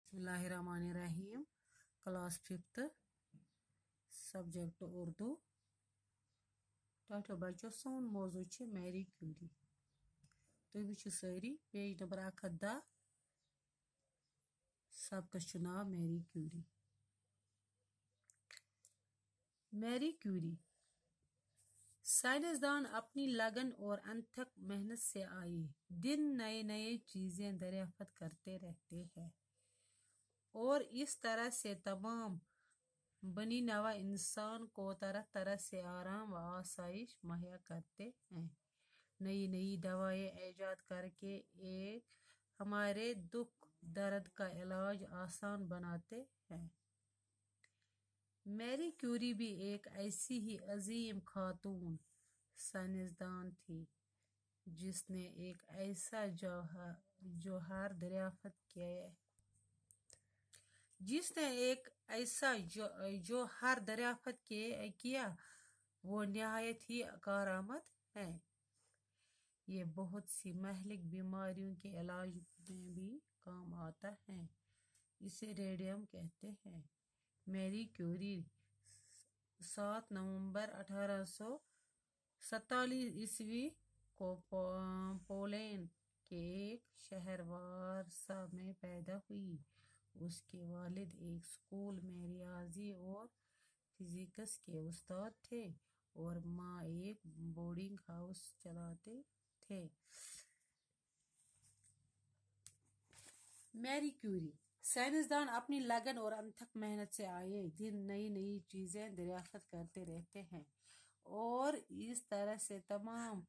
बिस्मिल्लाहिर्रहमानिर्रहीम। Class 5 subject Urdu. Title बच्चों सोन मौजू मैरी क्यूरी। तुम वुचो सारी पेज नंबर 110 सबकस नाव मैरी क्यूरी। मैरी क्यूरी साइंसदान अपनी लगन और अथक मेहनत से आए दिन नए नए चीजें दरियाफ्त करते रहते हैं और इस तरह से तमाम बनी नवा इंसान को तरह तरह से आराम व आसाइश मुहैया करते हैं। नई नई दवाएं ईजाद करके एक हमारे दुख दर्द का इलाज आसान बनाते हैं। मैरी क्यूरी भी एक ऐसी ही अजीम खातून साइंसदान थी जिसने एक ऐसा जौहर दरियाफ्त किया वो निहायत ही कारआमद है। ये बहुत सी महलिक बीमारियों के इलाज में भी काम आता है। इसे रेडियम कहते हैं। मैरी क्यूरी 7 नवंबर 1847 ईस्वी को पोलैंड के एक शहर वारसा में पैदा हुई। उसके वालिद एक स्कूल में रियाजी और फिजिक्स के उस्ताद थे और माँ एक बोर्डिंग हाउस चलाते थे। मैरी क्यूरी साइंसदान अपनी लगन और अथक मेहनत से आए दिन नई नई चीजें दरियाफ्त करते रहते हैं और इस तरह से तमाम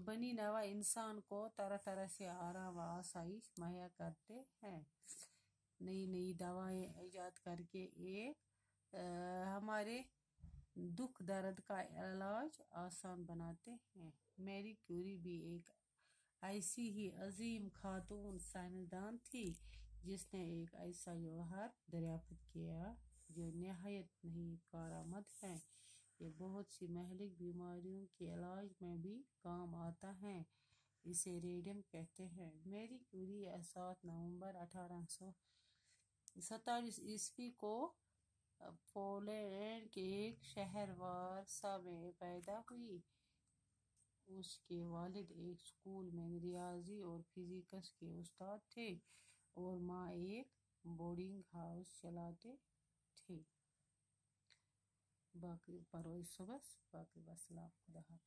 बनी नवा इंसान को तरह तरह से आराम व आसाइश मुहैया करते हैं। नई नई दवाएं ईजाद करके एक हमारे दुख दर्द का इलाज आसान बनाते हैं। मैरी क्यूरी भी एक ऐसी ही अजीम खातून साइंसदान थी जिसने एक ऐसा जौहर दरियाफ्त किया जो निहायत नहीं कारआमद है। ये बहुत सी महलिक बीमारियों के इलाज में भी काम आता है। इसे रेडियम कहते हैं। मैरी क्यूरी 7 नवंबर 1847 ईस्वी को पोलैंड के एक शहर वारसा में पैदा हुई। उसके वालिद एक स्कूल में रियाजी और फिजिक्स के उस्ताद थे और माँ एक बोर्डिंग हाउस चलाते थे। बाकी परो सुबह बाकी वसलाम खुदा हाफिज़।